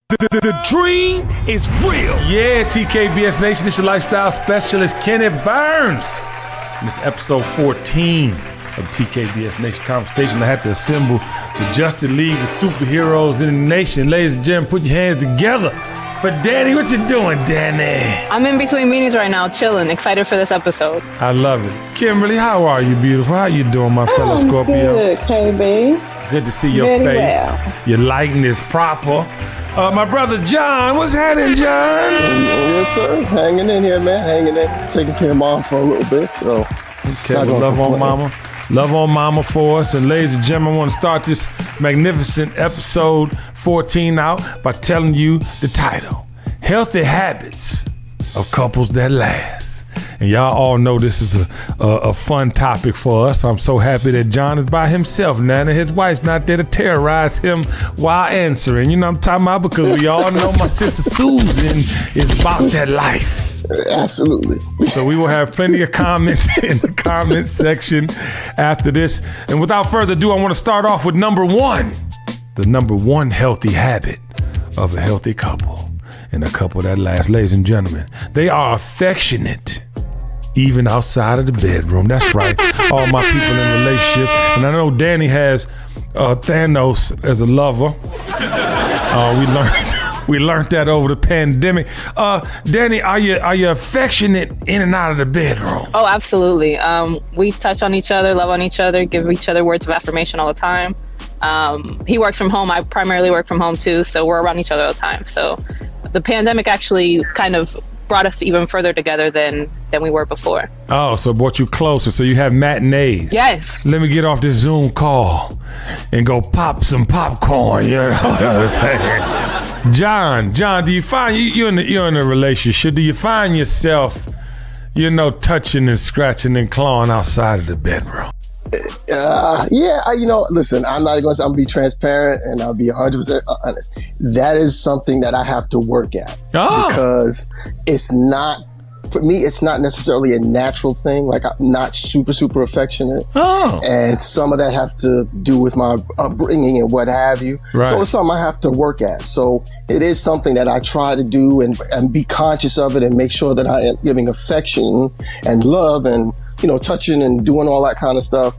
The dream is real. Yeah, TKBS Nation, this is your lifestyle specialist, Kenneth Burns. And this is episode 14 of TKBS Nation Conversation. I had to assemble the Justice League of superheroes in the nation. Ladies and gentlemen, put your hands together for Danny. What you doing, Danny? I'm in between meetings right now, chilling, excited for this episode. I love it. Kimberly, how are you, beautiful? How you doing, my fellow Scorpio? Good, KB. Good to see your Very face. well. Your lighting is proper. My brother John, what's happening, John? Yes, sir. Hanging in here, man. Hanging in. Taking care of mom for a little bit, so. Okay, well, love on mama. Love on mama for us. And ladies and gentlemen, I want to start this magnificent episode 14 out by telling you the title. Healthy Habits of Couples That Last. And y'all all know this is a fun topic for us. I'm so happy that John is by himself now and his wife's not there to terrorize him while answering. You know what I'm talking about? Because we all know my sister Susan is about that life. Absolutely. So we will have plenty of comments in the comment section after this. And without further ado, I want to start off with number one. The number one healthy habit of a healthy couple and a couple that lasts. Ladies and gentlemen, they are affectionate. Even outside of the bedroom. That's right. All my people in relationships. And I know Danny has Thanos as a lover. We learned that over the pandemic. Danny, are you affectionate in and out of the bedroom? Oh, absolutely. We touch on each other, love on each other, give each other words of affirmation all the time. He works from home. I primarily work from home too, so we're around each other all the time. So the pandemic actually kind of brought us even further together than we were before. Oh, so it brought you closer. So you have matinees. Yes. Let me get off this Zoom call and go pop some popcorn. You know what I'm saying? John, do you find you're in a relationship? Do you find yourself, touching and scratching and clawing outside of the bedroom? Yeah, listen, I'm gonna be transparent and I'll be 100% honest. That is something that I have to work at because it's not, for me, it's not necessarily a natural thing. Like, I'm not super affectionate. And some of that has to do with my upbringing and what have you. Right. So it's something I have to work at. So it is something that I try to do and be conscious of it and make sure that I am giving affection and love and touching and doing all that kind of stuff.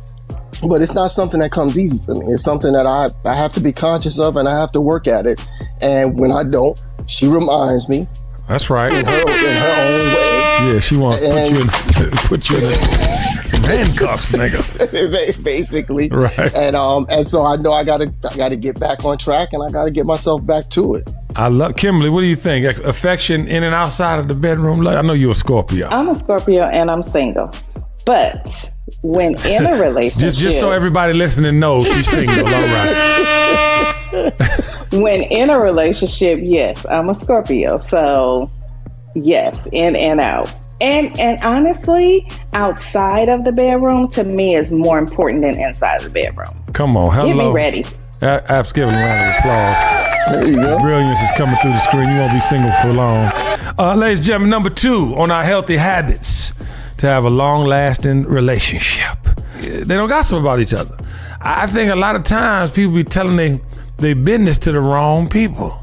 But it's not something that comes easy for me. It's something that I have to be conscious of and I have to work at it. And when I don't, she reminds me. That's right. In her own way. Yeah, she wants to put you in some handcuffs, nigga. Basically. Right. And so I know I gotta get back on track and I gotta get myself back to it. I love Kimberly. What do you think? Affection in and outside of the bedroom? I know you're a Scorpio. I'm a Scorpio and I'm single. But when in a relationship... just so everybody listening knows she's single, all right. When in a relationship, yes, I'm a Scorpio. So, yes, in and out. And honestly, outside of the bedroom, to me, is more important than inside the bedroom. Come on, hello. Get me ready. App's giving a round of applause. There you go. Brilliance is coming through the screen. You won't be single for long. Ladies and gentlemen, number 2 on our healthy habits to have a long-lasting relationship. They don't gossip about each other. I think a lot of times people be telling their business to the wrong people.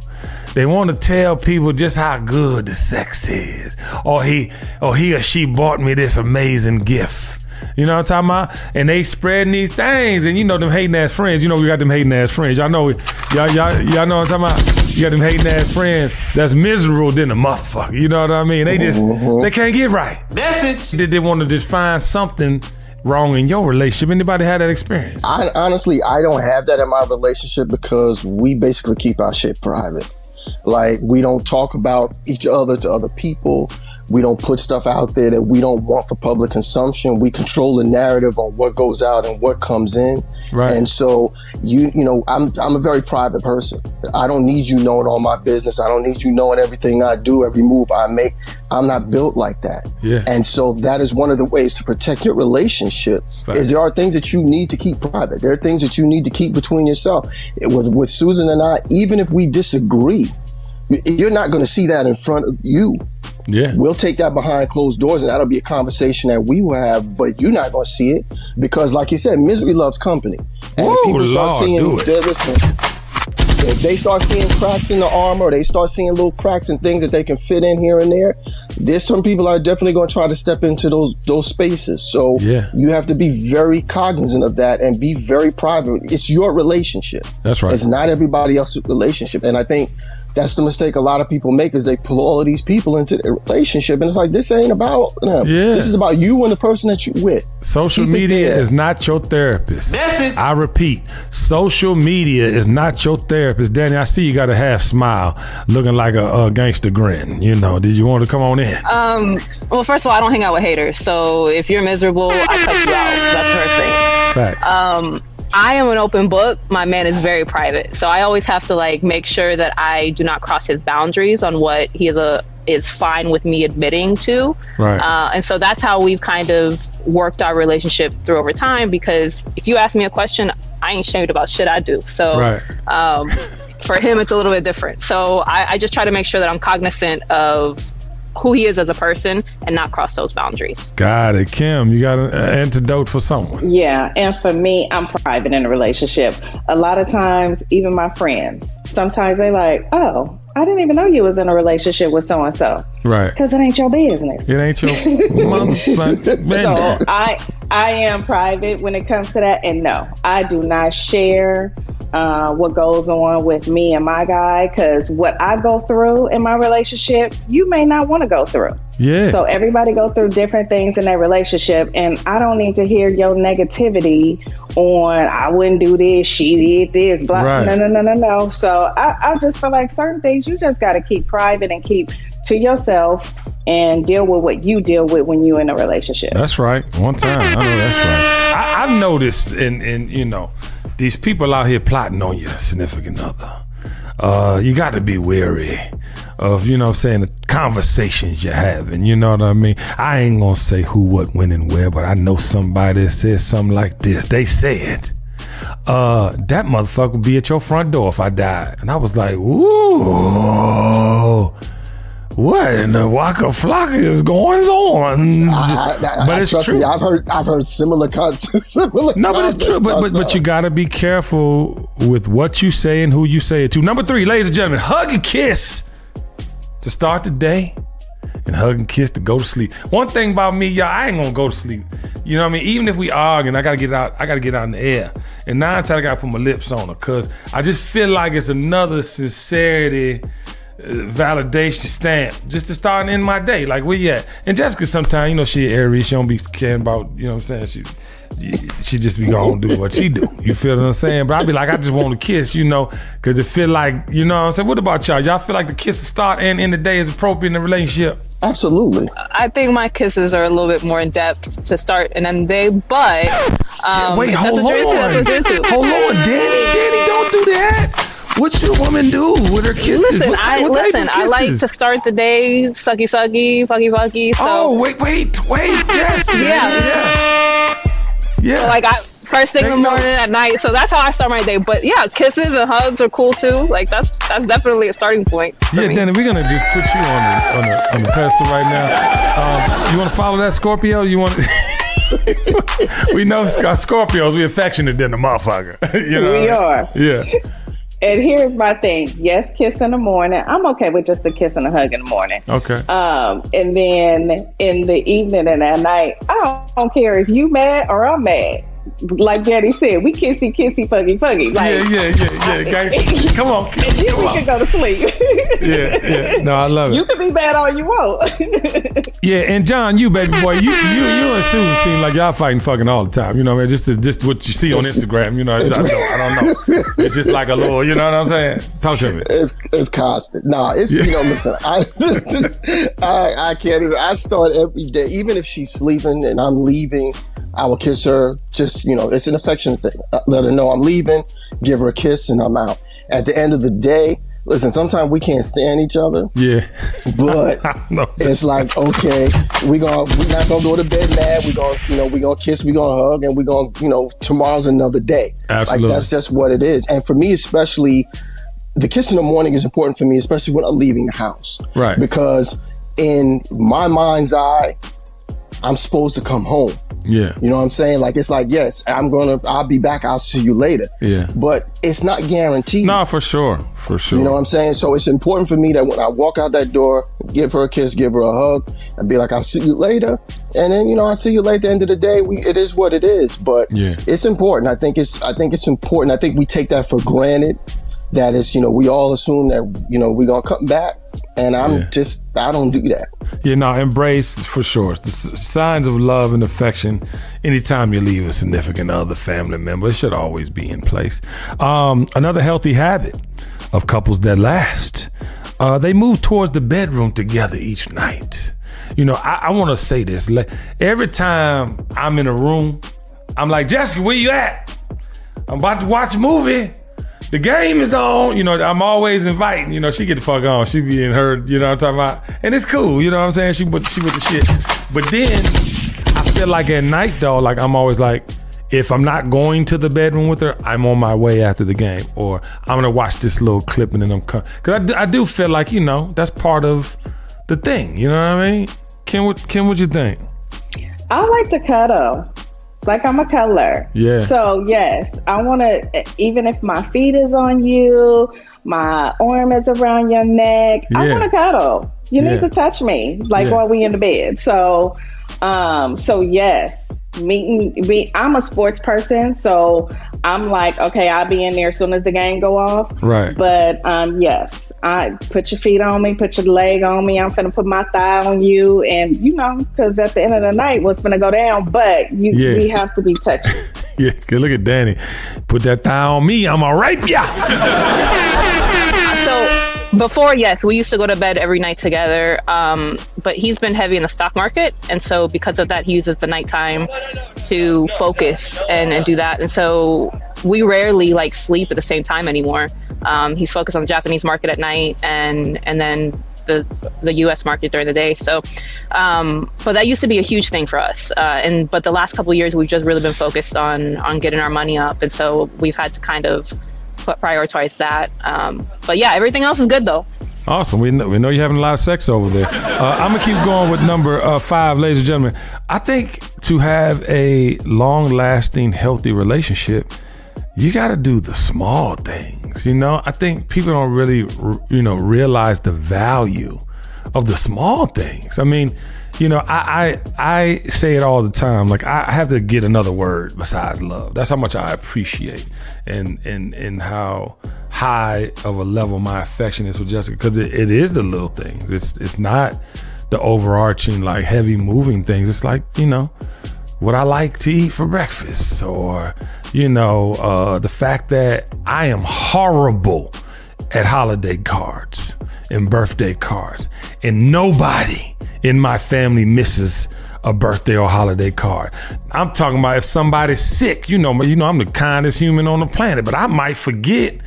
They want to tell people just how good the sex is. Or he or she bought me this amazing gift. You know what I'm talking about? And they spreading these things, and them hating ass friends. We got them hating ass friends. Y'all know y'all know what I'm talking about? You got them hating ass friends that's miserable than a motherfucker. You know what I mean? They just they can't get right. That's it. They want to just find something wrong in your relationship. Anybody had that experience? Honestly, I don't have that in my relationship because we basically keep our shit private. Like, we don't talk about each other to other people. We don't put stuff out there that we don't want for public consumption. We control the narrative on what goes out and what comes in. Right. And so, I'm a very private person. I don't need you knowing all my business. I don't need you knowing everything I do, every move I make. I'm not built like that. Yeah. And so that is one of the ways to protect your relationship. Right. Is there are things that you need to keep private. There are things that you need to keep between yourself. With Susan and I, even if we disagree, you're not going to see that in front of you. Yeah. We'll take that behind closed doors and that'll be a conversation that we will have, but you're not going to see it because, like you said, misery loves company. And if people start seeing, If they start seeing cracks in the armor, or they start seeing little cracks and things that they can fit in here and there, there's some people are definitely going to try to step into those spaces. So you have to be very cognizant of that and be very private. It's your relationship. That's right. It's not everybody else's relationship. And I think that's the mistake a lot of people make, is they pull all of these people into their relationship, and it's like, this ain't about them. This is about you and the person that you're with. Social media is not your therapist. Message. I repeat, social media is not your therapist. Danny, I see you got a half smile, looking like a gangster grin. You know, did you want to come on in? Well, first of all, I don't hang out with haters, so if you're miserable, I cut you out. That's the first thing. Facts. I am an open book. My man is very private. So I always have to like make sure that I do not cross his boundaries on what he is fine with me admitting to. Right. And so that's how we've kind of worked our relationship through over time, because if you ask me a question, I ain't ashamed about shit I do. So for him, it's a little bit different. So I just try to make sure that I'm cognizant of who he is as a person and not cross those boundaries. Got it. Kim, you got an antidote for someone? Yeah, and for me, I'm private in a relationship. A lot of times, even my friends, sometimes they like, oh, I didn't even know you was in a relationship with so-and-so. Right. Because it ain't your business. It ain't your motherfucking business. So I am private when it comes to that. And no, I do not share what goes on with me and my guy, because what I go through in my relationship, you may not want to go through. Yeah. So everybody go through different things in their relationship, and I don't need to hear your negativity on I wouldn't do this, she did this, blah. Right. No. So I just feel like certain things you just got to keep private and keep to yourself and deal with what you deal with when you're in a relationship. That's right. One time. I know that's right. I've noticed in you know, these people out here plotting on your significant other. You got to be wary of, you know what I'm saying, the conversations you're having. You know what I mean? I ain't going to say who, what, when, and where, but I know somebody that said something like this. They said, that motherfucker would be at your front door if I died. And I was like, ooh. What in the Waka Flocka is going on? But it's true. Me, I've heard similar concepts. No, but it's true. But you gotta be careful with what you say and who you say it to. Number 3, ladies and gentlemen, hug and kiss to start the day, and hug and kiss to go to sleep. One thing about me, y'all, I ain't gonna go to sleep. You know what I mean? Even if we argue, I gotta get out. I gotta get out in the air. And 9 times I gotta put my lips on her, cause I just feel like it's another sincerity. Validation stamp just to start and end my day. Like, where you at? And Jessica sometimes, you know, she Aries, she don't be caring about, you know what I'm saying, she just be gonna do what she do. You feel what I'm saying? But I be like, I just want to kiss, you know, because it feel like, you know what I'm saying. What about y'all? Y'all feel like the kiss to start and end the day is appropriate in the relationship? Absolutely. I think my kisses are a little bit more in depth to start and end the day, but wait, hold on. Hold on, Danny, don't do that. What should a woman do with her kisses? Listen, I like to start the day sucky, fucky. So. Oh, wait, yes. Yeah. So like first thing in the morning, at night. So that's how I start my day. But yeah, kisses and hugs are cool too. Like that's definitely a starting point. Yeah, Danny, we're gonna just put you on the pedestal right now. You want to follow that Scorpio? You want? We know Scorpios. We affectionate than the motherfucker. You know? We are. Yeah. And here's my thing. Yes, kiss in the morning. I'm okay with just a kiss and a hug in the morning. Okay. And then in the evening and at night, I don't care if you mad or I'm mad. Like Daddy said, we kissy, fuggy. Like, yeah. Come on. And then we can go to sleep. Yeah. No, I love it. You can be mad all you want. Yeah, and John, you baby boy, you and Susan seem like y'all fighting fucking all the time. You know what I mean? Just what you see on Instagram. You know, I don't know. It's just like a little, you know what I'm saying? Talk to me. It's constant. Nah, it's, you know, listen, I can't even, I start every day, even if she's sleeping and I'm leaving, I will kiss her. Just, you know, it's an affectionate thing. Let her know I'm leaving, give her a kiss, and I'm out. At the end of the day, listen, sometimes we can't stand each other. Yeah. But it's like, okay, we're not gonna go to bed mad. We're gonna kiss, we're gonna hug, and we're gonna, you know, tomorrow's another day. Absolutely. Like, that's just what it is. And for me, especially, the kiss in the morning is important for me, especially when I'm leaving the house. Right. Because in my mind's eye, I'm supposed to come home. Yeah. You know what I'm saying? Like, it's like, yes, I'll be back. I'll see you later. Yeah. But it's not guaranteed. No, for sure. For sure. You know what I'm saying? So it's important for me that when I walk out that door, give her a kiss, give her a hug, and be like, I'll see you later. And then, you know, I'll see you later. At the end of the day, it is what it is. But it's important. I think it's important. I think we take that for granted. That is, you know, we all assume that, you know, we're going to come back. And I don't do that. Yeah, no, embrace for sure. The signs of love and affection, anytime you leave a significant other, family member, it should always be in place. Another healthy habit of couples that last, they move towards the bedroom together each night. You know, I want to say this. Every time I'm in a room, I'm like, Jessica, where you at? I'm about to watch a movie. The game is on, you know, I'm always inviting, you know, she get the fuck on. She be in her, you know what I'm talking about? And it's cool, you know what I'm saying? She with the shit. But then I feel like at night though, like I'm always like, if I'm not going to the bedroom with her, I'm on my way after the game. Or I'm gonna watch this little clip and then I'm coming. Cause I do feel like, you know, that's part of the thing, you know what I mean? Kim, what you think? I like to cuddle. Like, I'm a cuddler. Yeah. So, yes, I want to, even if my feet is on you, my arm is around your neck, I want to cuddle. You need to touch me, like, while we in the bed. So, yes, I'm a sports person. So I'm like, okay, I'll be in there as soon as the game go off. Right. But, yes. I put your feet on me, put your leg on me. I'm finna put my thigh on you, and you know, because at the end of the night, what's finna go down? But we have to be touching. Yeah, good. Look at Danny. Put that thigh on me. I'ma rape ya. So before, yes, we used to go to bed every night together. But he's been heavy in the stock market, and so because of that, he uses the nighttime to focus and do that. And so we rarely like sleep at the same time anymore. He's focused on the Japanese market at night and then the US market during the day. So, but that used to be a huge thing for us. But the last couple of years, we've just really been focused on getting our money up. And so we've had to kind of prioritize that. But yeah, everything else is good though. Awesome. We know you're having a lot of sex over there. I'm going to keep going with number 5, ladies and gentlemen. I think to have a long-lasting, healthy relationship, you got to do the small things. You know, I think people don't really, you know, realize the value of the small things. I mean, you know, I say it all the time. Like, I have to get another word besides love. That's how much I appreciate and how high of a level my affection is with Jessica, because it is the little things. It's not the overarching, like, heavy moving things. It's like, you know, what I like to eat for breakfast, or, you know, the fact that I am horrible at holiday cards and birthday cards, and nobody in my family misses a birthday or holiday card. I'm talking about if somebody's sick, you know, I'm the kindest human on the planet, but I might forget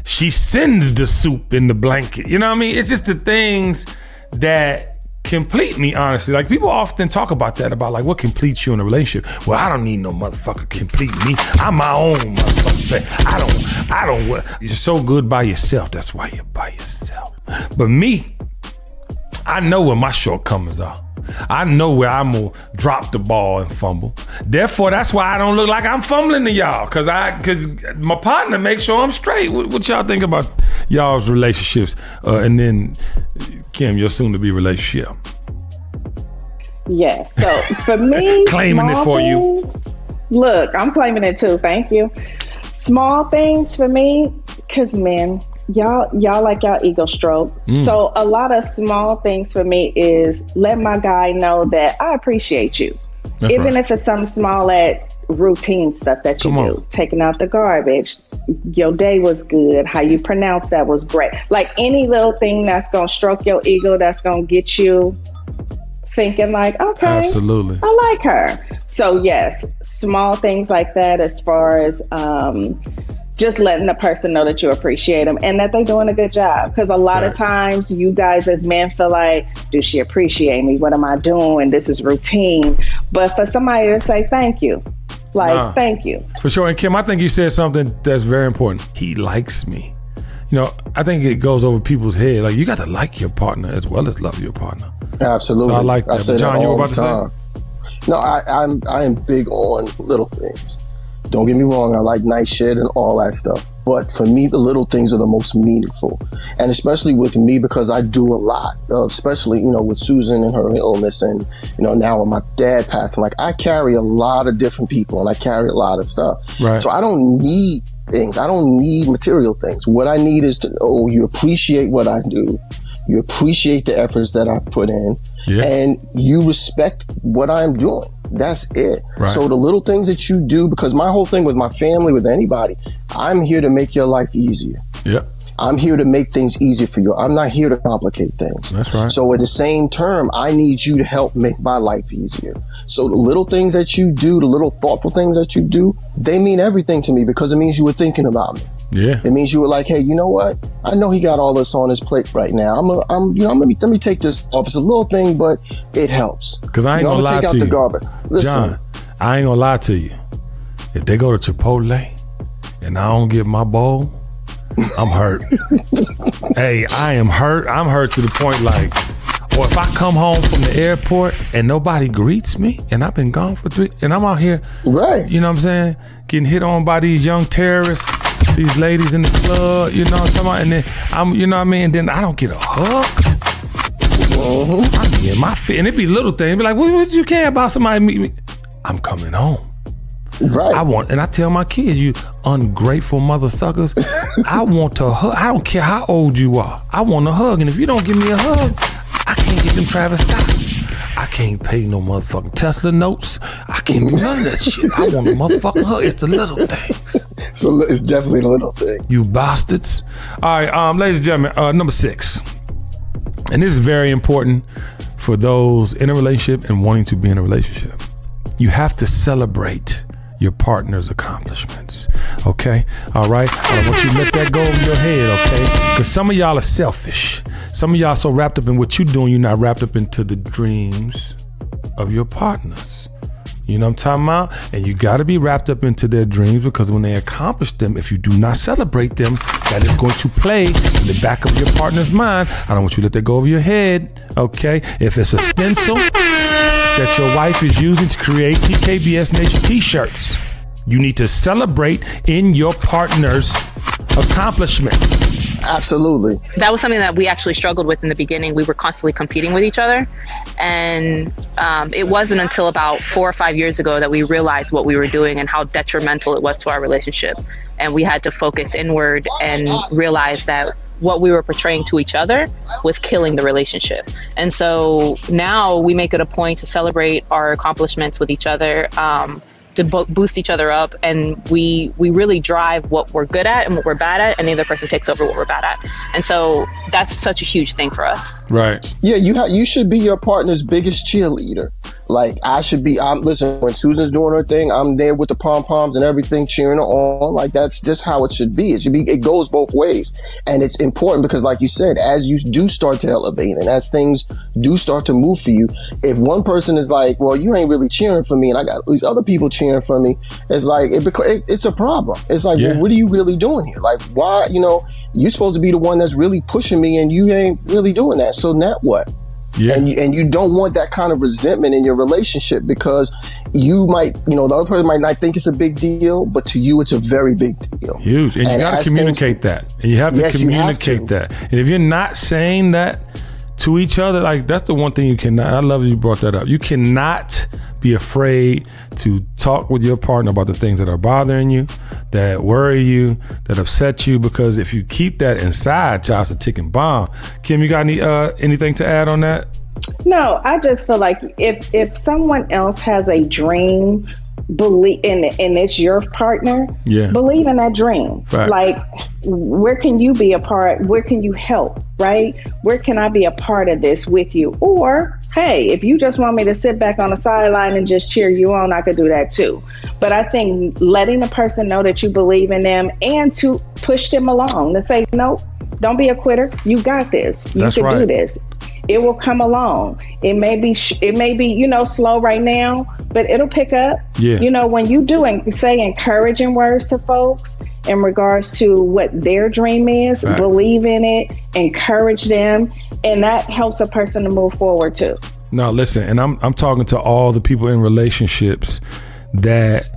she sends the soup in the blanket. You know what I mean? It's just the things that complete me, honestly. Like, people often talk about that, about like what completes you in a relationship. Well, I don't need no motherfucker to complete me. I'm my own motherfucker. I don't. You're so good by yourself. That's why you're by yourself. But me, I know where my shortcomings are. I know where I'm gonna drop the ball and fumble. Therefore, that's why I don't look like I'm fumbling to y'all, cause my partner makes sure I'm straight. What y'all think about y'all's relationships? And then, Kim, your soon-to-be relationship. Yes. So for me, claiming it for you. Look, I'm claiming it too. Thank you. Small things for me, cause men, y'all like y'all ego stroke. So a lot of small things for me is let my guy know that I appreciate you. That's even right. If it's something small at routine stuff that you do, taking out the garbage, your day was good, how you pronounce that was great. Like any little thing that's gonna stroke your ego, that's gonna get you thinking like, okay, absolutely, I like her. So yes, small things like that, as far as just letting the person know that you appreciate them and that they're doing a good job. Because a lot of times you guys as men feel like, do she appreciate me? What am I doing? This is routine. But for somebody to say thank you, like, thank you. For sure. And Kim, I think you said something that's very important. He likes me. You know, I think it goes over people's head. Like, you got to like your partner as well as love your partner. Absolutely. So I like that. I say John, that you were all about the time. to say? No, I am big on little things. Don't get me wrong, I like nice shit and all that stuff. But for me, the little things are the most meaningful. And especially with me, because I do a lot, especially, you know, with Susan and her illness and, you know, now with my dad passing, like I carry a lot of different people and I carry a lot of stuff. Right. So I don't need things. I don't need material things. What I need is to know you appreciate what I do. You appreciate the efforts that I put in, and you respect what I'm doing. That's it. Right. So the little things that you do, because my whole thing with my family, with anybody, I'm here to make your life easier. Yep. I'm here to make things easier for you. I'm not here to complicate things. That's right. So at the same term, I need you to help make my life easier. So the little things that you do, the little thoughtful things that you do, they mean everything to me because it means you were thinking about me. Yeah. It means you were like, hey, you know what? I know he got all this on his plate right now. Let me take this off. It's a little thing, but it helps. Because I ain't gonna lie to you. Take out the garbage. Listen, John, I ain't gonna lie to you. If they go to Chipotle and I don't get my bowl, I'm hurt. Hey, I am hurt. I'm hurt to the point like, or if I come home from the airport and nobody greets me and I've been gone for 3, and I'm out here, right? You know what I'm saying? Getting hit on by these young terrorists, these ladies in the club, you know what I'm talking about? And then I'm, you know what I mean? And then I don't get a hug. I'm in my feet. And it be little things. Be like, what you care about somebody meet me? I'm coming home. Right. And I tell my kids, you ungrateful mother suckers, I want to hug. I don't care how old you are. I want a hug. And if you don't give me a hug, I can't get them Travis Scotts. I can't pay no motherfucking Tesla notes. I can't do none of that shit. I want a motherfucking hug. It's the little things. So it's definitely the little things. You bastards. All right, ladies and gentlemen, number 6. And this is very important for those in a relationship and wanting to be in a relationship. You have to celebrate your partner's accomplishments. Okay? All right? I don't want you to let that go over your head, okay? Because some of y'all are selfish. Some of y'all so wrapped up in what you're doing, you're not wrapped up into the dreams of your partners. You know what I'm talking about? And you got to be wrapped up into their dreams, because when they accomplish them, if you do not celebrate them, that is going to play in the back of your partner's mind. I don't want you to let that go over your head, okay? If it's a stencil that your wife is using to create TKBS Nation t-shirts, you need to celebrate in your partner's accomplishments. Absolutely. That was something that we actually struggled with in the beginning. We were constantly competing with each other. And it wasn't until about 4 or 5 years ago that we realized what we were doing and how detrimental it was to our relationship. And we had to focus inward and realize that what we were portraying to each other was killing the relationship. And so now we make it a point to celebrate our accomplishments with each other, to boost each other up, and we really drive what we're good at and what we're bad at, and the other person takes over what we're bad at. And so that's such a huge thing for us. Right. Yeah, you should be your partner's biggest cheerleader. Like I should be. Listen, when Susan's doing her thing, I'm there with the pom-poms and everything, cheering her on. Like that's just how it should be. It goes both ways, and it's important because, like you said, as you do start to elevate and as things do start to move for you, if one person is like, "Well, you ain't really cheering for me," and I got these other people cheering for me, it's like it's a problem. It's like, well, what are you really doing here? Like, why? You know, you're supposed to be the one that's really pushing me, and you ain't really doing that. So now what? Yeah. And you don't want that kind of resentment in your relationship, because you might, the other person might not think it's a big deal, but to you it's a very big deal. Huge. And you got to communicate that. And you have to communicate that. And if you're not saying that to each other, like that's the one thing you cannot, I love that you brought that up. You cannot be afraid to talk with your partner about the things that are bothering you, that worry you, that upset you, because if you keep that inside, it's a ticking bomb. Kim, you got anything to add on that? No, I just feel like if someone else has a dream, believe in it, and it's your partner, believe in that dream. Right. Like, where can you be a part? Where can you help? Right? Where can I be a part of this with you? Or, hey, if you just want me to sit back on the sideline and just cheer you on, I could do that too. But I think letting the person know that you believe in them and to push them along, to say, no, don't be a quitter. You got this. You can do this. It will come along. It may be, slow right now, but it'll pick up. Yeah. When you do say encouraging words to folks in regards to what their dream is, believe in it, encourage them, and that helps a person to move forward too. No, listen, and I'm talking to all the people in relationships that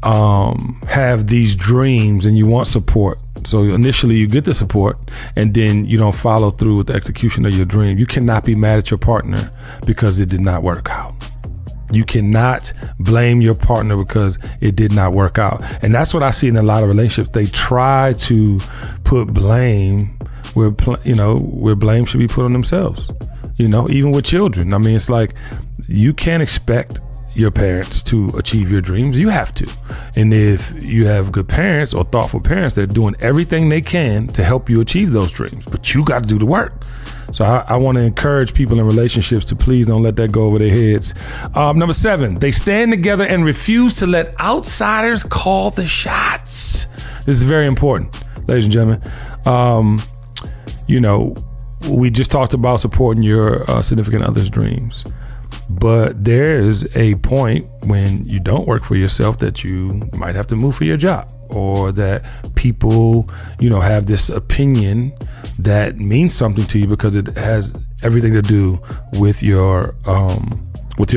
have these dreams and you want support. So initially you get the support and then you don't follow through with the execution of your dream. You cannot be mad at your partner because it did not work out. You cannot blame your partner because it did not work out. And that's what I see in a lot of relationships. They try to put blame where blame should be put on themselves. Even with children. I mean, it's like you can't expect your parents to achieve your dreams. You have to. And if you have good parents or thoughtful parents, they're doing everything they can to help you achieve those dreams. But you got to do the work. So I want to encourage people in relationships to please don't let that go over their heads. Number 7, they stand together and refuse to let outsiders call the shots. This is very important, ladies and gentlemen. We just talked about supporting your significant other's dreams. But there's a point when you don't work for yourself that you might have to move for your job, or that people, have this opinion that means something to you because it has everything to do with your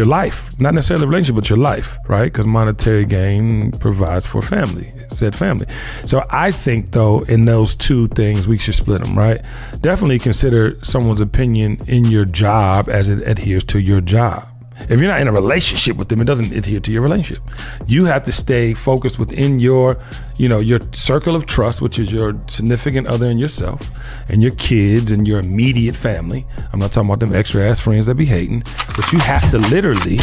life, not necessarily a relationship, but your life, right? Because monetary gain provides for said family. So I think, though, in those two things, we should split them, right? Definitely consider someone's opinion in your job as it adheres to your job. If you're not in a relationship with them, it doesn't adhere to your relationship. You have to stay focused within your circle of trust, which is your significant other and yourself and your kids and your immediate family. I'm not talking about them extra ass friends that be hating, but you have to literally,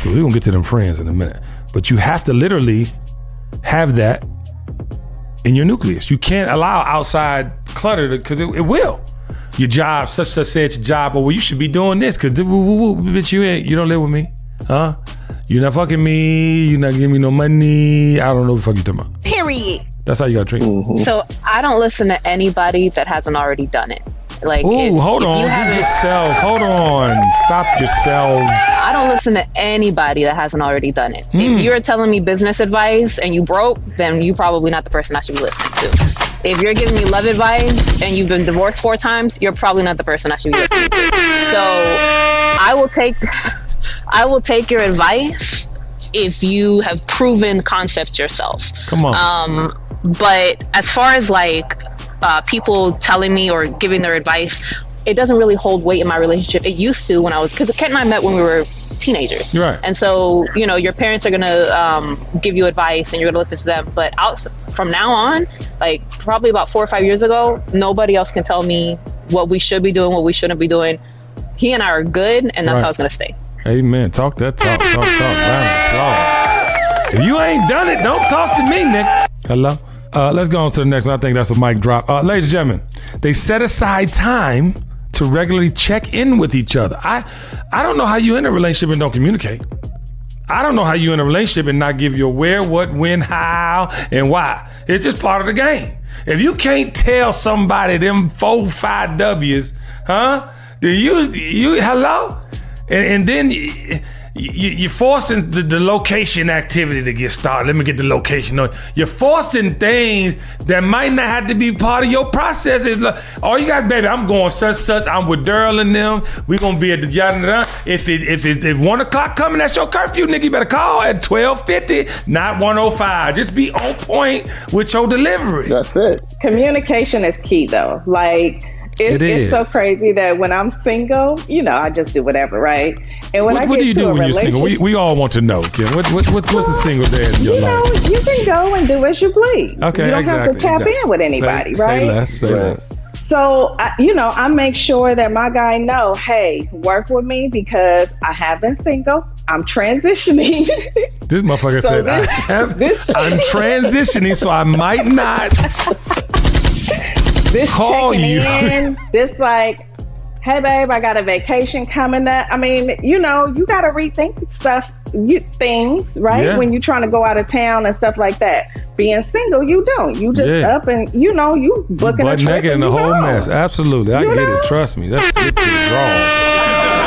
we're going to get to them friends in a minute, but you have to literally have that in your nucleus. You can't allow outside clutter because it will. Your job, such say it's your job, or you should be doing this because bitch, you don't live with me, huh? You're not fucking me. You're not giving me no money. I don't know what the fuck you talking about. Period. That's how you gotta treat me. Mm-hmm. So I don't listen to anybody that hasn't already done it. Like, hold on, give yourself. Hold on, stop yourself. I don't listen to anybody that hasn't already done it. If you're telling me business advice and you broke, then you probably not the person I should be listening to. If you're giving me love advice and you've been divorced 4 times, you're probably not the person I should be listening to. So I will take your advice if you have proven concept yourself. Come on. But as far as people telling me or giving their advice, it doesn't really hold weight in my relationship. It used to because Kent and I met when we were teenagers. Right. And so, your parents are going to give you advice and you're going to listen to them. But from now on, probably about 4 or 5 years ago, nobody else can tell me what we should be doing, what we shouldn't be doing. He and I are good, and that's how it's going to stay. Amen. Talk that talk. Talk. If you ain't done it, don't talk to me, Nick. Hello? Let's go on to the next one. I think that's a mic drop. Ladies and gentlemen, they set aside time to regularly check in with each other. I don't know how you in a relationship and don't communicate. I don't know how you in a relationship and not give your where, what, when, how, and why. It's just part of the game. If you can't tell somebody them 4, 5 W's, huh? Then you hello? And then you're forcing the location activity to get started. Let me get the location. You're forcing things that might not have to be part of your process. It's like, oh, you got, baby, I'm going such. I'm with Daryl and them. We're going to be at the yada. If 1 o'clock coming, that's your curfew, nigga. You better call at 12:50, not 1:05. Just be on point with your delivery. That's it. Communication is key, though. It's so crazy that when I'm single, I just do whatever, right? And when what do you do when you're single? We all want to know, Kim. What's a single day in your life? You can go and do as you please. Okay, you don't have to tap in with anybody, right? Say less. So, I make sure that my guy know, hey, work with me because I have been single. I'm transitioning. This motherfucker said, I'm transitioning, so I might not. This call checking you. in, this hey babe, I got a vacation coming up. I mean, you got to rethink things, right? Yeah. When you're trying to go out of town and stuff like that. Being single, you don't. You just up and, you booking a trip. Naked and the whole mess. Absolutely. I get it. Trust me. That's wrong.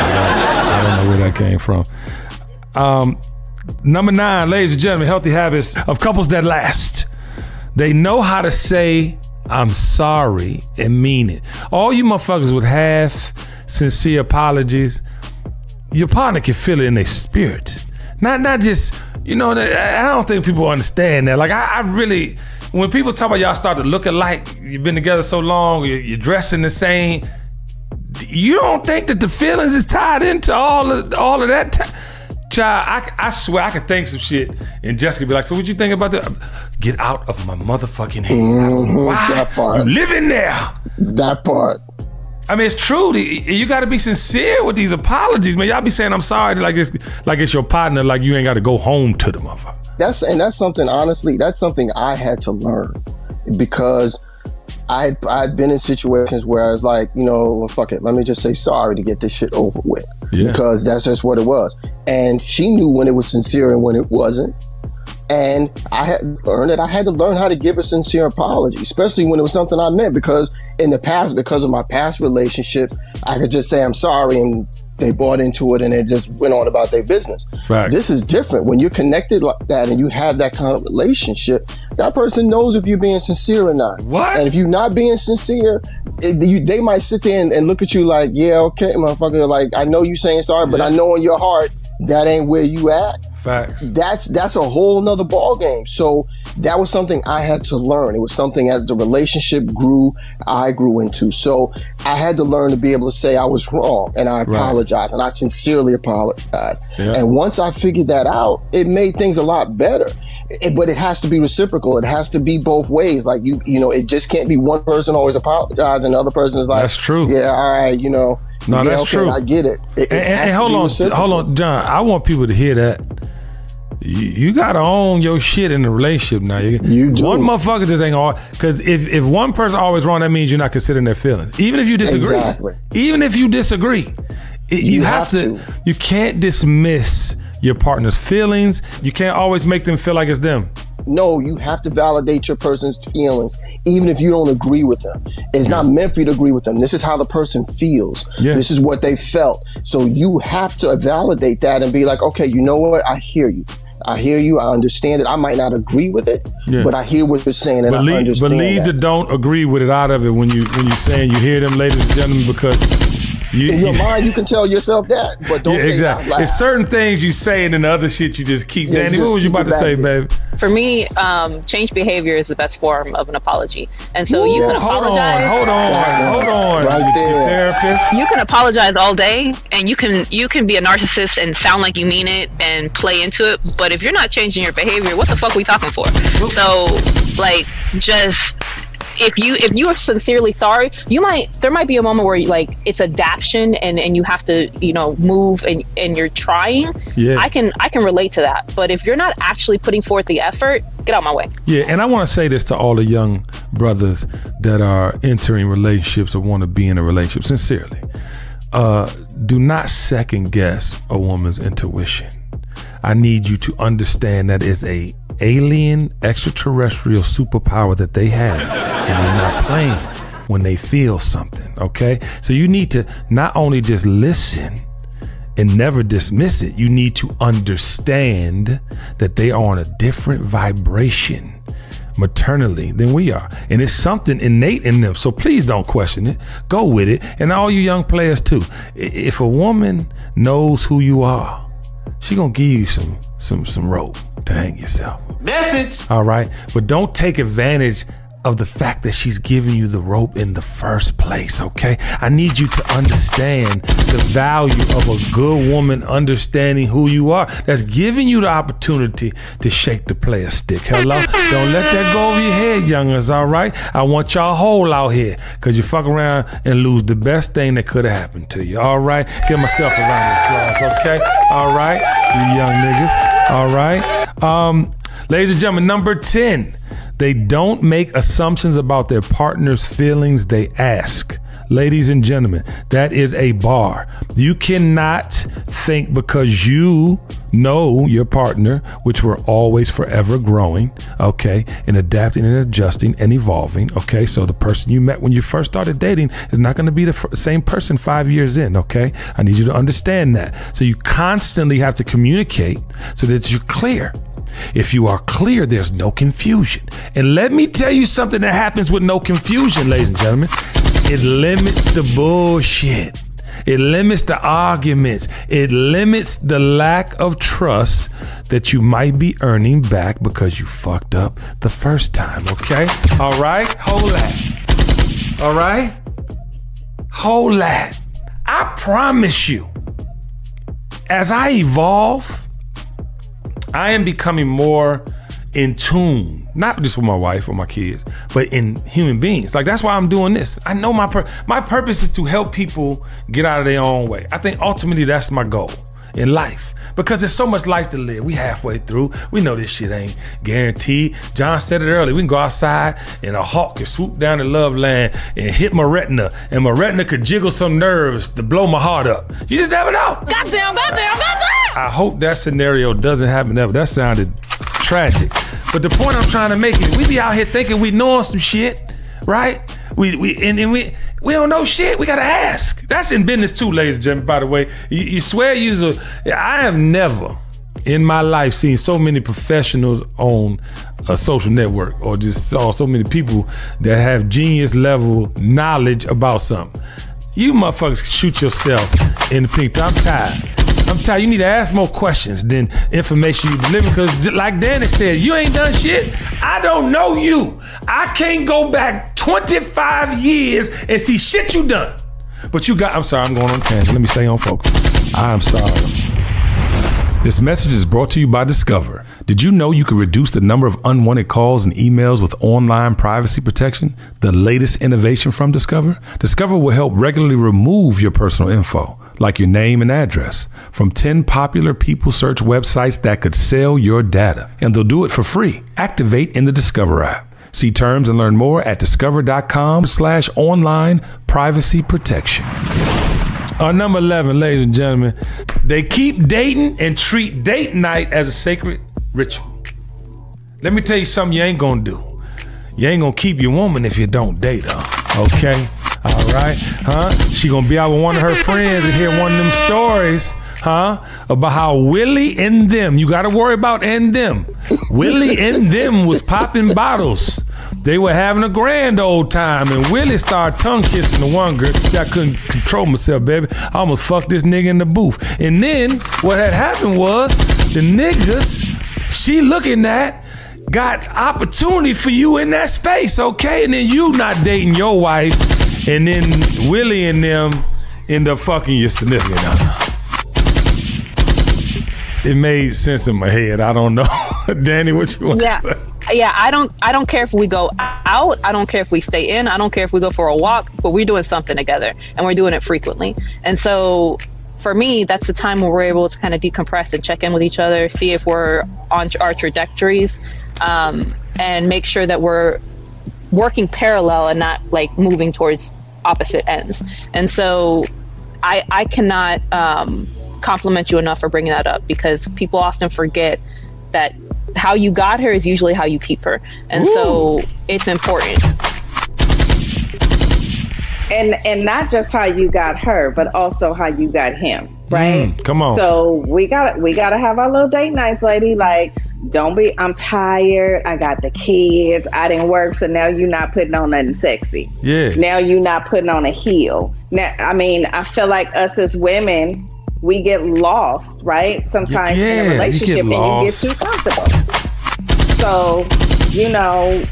I don't know where that came from. Number 9, ladies and gentlemen, healthy habits of couples that last. They know how to say, I'm sorry, and mean it. All you motherfuckers with half sincere apologies, your partner can feel it in their spirit. Not just, I don't think people understand that. Like, I really, when people talk about y'all start to look alike, you've been together so long, you're dressing the same, you don't think that the feelings is tied into all of that? Child, I swear I could think some shit and Jessica be like, so what you think about that? Get out of my motherfucking head. Why? That part. You live in there. That part. I mean, it's true. You got to be sincere with these apologies, man. Y'all be saying I'm sorry like it's your partner, like you ain't got to go home to the motherfucker. That's something, honestly, that's something I had to learn, because I'd been in situations where I was like, well, fuck it, let me just say sorry to get this shit over with. Yeah. Because that's just what it was. And she knew when it was sincere and when it wasn't. And I had learned that I had to learn how to give a sincere apology, especially when it was something I meant, because in the past, because of my past relationships, I could just say I'm sorry and they bought into it and they just went on about their business. Right. This is different. When you're connected like that and you have that kind of relationship, that person knows if you're being sincere or not. What? And if you're not being sincere, they might sit there and look at you like, yeah, okay, motherfucker, like, I know you saying sorry, but I know in your heart, that ain't where you at. Facts. That's a whole nother ball game. So that was something I had to learn. It was something, as the relationship grew, I grew into. So I had to learn to be able to say I was wrong, and I apologize, and I sincerely apologize. Yeah. And once I figured that out, it made things a lot better. But it has to be reciprocal. It has to be both ways. Like, it just can't be one person always apologize and the other person is like, that's true. Yeah, all right, No, yeah, that's okay, true. I get it. And hold on, John. I want people to hear that. You gotta own your shit in the relationship now. You do. One motherfucker just ain't gonna, because if one person always wrong, that means you're not considering their feelings. Even if you disagree. Exactly. Even if you disagree. You have to. You can't dismiss your partner's feelings. You can't always make them feel like it's them. No, you have to validate your person's feelings, even if you don't agree with them. It's not meant for you to agree with them. This is how the person feels. Yeah. This is what they felt. So you have to validate that and be like, okay, you know what? I hear you. I understand it. I might not agree with it, but I hear what you're saying, and I understand. But leave the don't agree with it out of it when you're saying you hear them, ladies and gentlemen, because in your mind you can tell yourself that, but don't say exactly. It out loud. There's certain things you say and then the other shit you just keep. Danny, what was you about to say, baby? For me, change behavior is the best form of an apology. And so you can apologize. Hold on. Right there. Therapist. You can apologize all day, and you can be a narcissist and sound like you mean it and play into it. But if you're not changing your behavior, what the fuck are we talking for? So, like, just if you are sincerely sorry, there might be a moment where it's adaptation and you have to move and you're trying. Yeah. I can relate to that. But if you're not actually putting forth the effort, get out my way. Yeah, and I want to say this to all the young brothers that are entering relationships or want to be in a relationship. Sincerely, do not second guess a woman's intuition. I need you to understand that is a alien extraterrestrial superpower that they have, and they're not playing when they feel something, okay? So you need to not only just listen and never dismiss it, you need to understand that they are on a different vibration maternally than we are, and it's something innate in them. So please don't question it, go with it. And all you young players too, if a woman knows who you are, she gonna give you some rope to hang yourself. Message. All right, but don't take advantage of the fact that she's giving you the rope in the first place, okay? I need you to understand the value of a good woman understanding who you are. That's giving you the opportunity to shake the player stick. Hello? Don't let that go over your head, youngers, all right? I want y'all whole out here, because you fuck around and lose the best thing that could have happened to you, all right? Give myself a round of applause, okay? All right, you young niggas, all right? Ladies and gentlemen, number 10. They don't make assumptions about their partner's feelings, they ask. Ladies and gentlemen, that is a bar. You cannot think because you know your partner, which we're always forever growing, okay, and adapting and adjusting and evolving, okay? So the person you met when you first started dating is not gonna be the same person 5 years in, okay? I need you to understand that. So you constantly have to communicate so that you're clear. If you are clear, there's no confusion. And let me tell you something that happens with no confusion, ladies and gentlemen. It limits the bullshit. It limits the arguments. It limits the lack of trust that you might be earning back because you fucked up the first time, okay? All right? Hold that. All right? Hold that. I promise you, as I evolve, I am becoming more in tune, not just with my wife or my kids, but in human beings. Like, that's why I'm doing this. I know my purpose is to help people get out of their own way. I think ultimately that's my goal in life, because there's so much life to live. We halfway through. We know this shit ain't guaranteed. John said it earlier. We can go outside and a hawk can swoop down the love land and hit my retina, and my retina could jiggle some nerves to blow my heart up. You just never know. Goddamn. I hope that scenario doesn't happen ever. That sounded tragic. But the point I'm trying to make is, we be out here thinking we knowing some shit, right? We don't know shit. We gotta ask. That's in business too, ladies and gentlemen. By the way, you swear I have never in my life seen so many professionals on a social network, or just saw so many people that have genius level knowledge about something. You motherfuckers shoot yourself in the pink. I'm tired. You need to ask more questions than information you deliver, because like Danny said, you ain't done shit. I don't know you. I can't go back 25 years and see shit you done. But I'm sorry, I'm going on tangent. Let me stay on focus. I'm sorry. This message is brought to you by Discover. Did you know you can reduce the number of unwanted calls and emails with online privacy protection? The latest innovation from Discover? Discover will help regularly remove your personal info, like your name and address, from 10 popular people search websites that could sell your data. And they'll do it for free. Activate in the Discover app. See terms and learn more at discover.com/online privacy protection. Number 11, ladies and gentlemen, they keep dating and treat date night as a sacred ritual. Let me tell you something you ain't gonna do. You ain't gonna keep your woman if you don't date her, okay? All right, huh? She gonna be out with one of her friends and hear one of them stories, huh? About how Willie and them, you gotta worry about and them. Willie and them was popping bottles. They were having a grand old time, and Willie started tongue kissing the one girl. I couldn't control myself, baby. I almost fucked this nigga in the booth. And then what had happened was the niggas she looking at got opportunity for you in that space, okay? And then you not dating your wife, and then Willie and them end up fucking your significant other. It made sense in my head. I don't know. Danny, what you want to say? Yeah, I don't care if we go out. I don't care if we stay in. I don't care if we go for a walk, but we're doing something together, and we're doing it frequently. And so for me, that's the time where we're able to kind of decompress and check in with each other, see if we're on our trajectories, and make sure that we're working parallel and not like moving towards opposite ends. And so I cannot compliment you enough for bringing that up, because people often forget that how you got her is usually how you keep her. And so it's important. And not just how you got her, but also how you got him, right? Come on. So we gotta have our little date nights, lady. Like, I'm tired. I got the kids. I didn't work, so now you're not putting on nothing sexy. Yeah. Now you're not putting on a heel. Now, I mean, I feel like us as women, we get lost, right? Sometimes in a relationship, and you get too comfortable. So,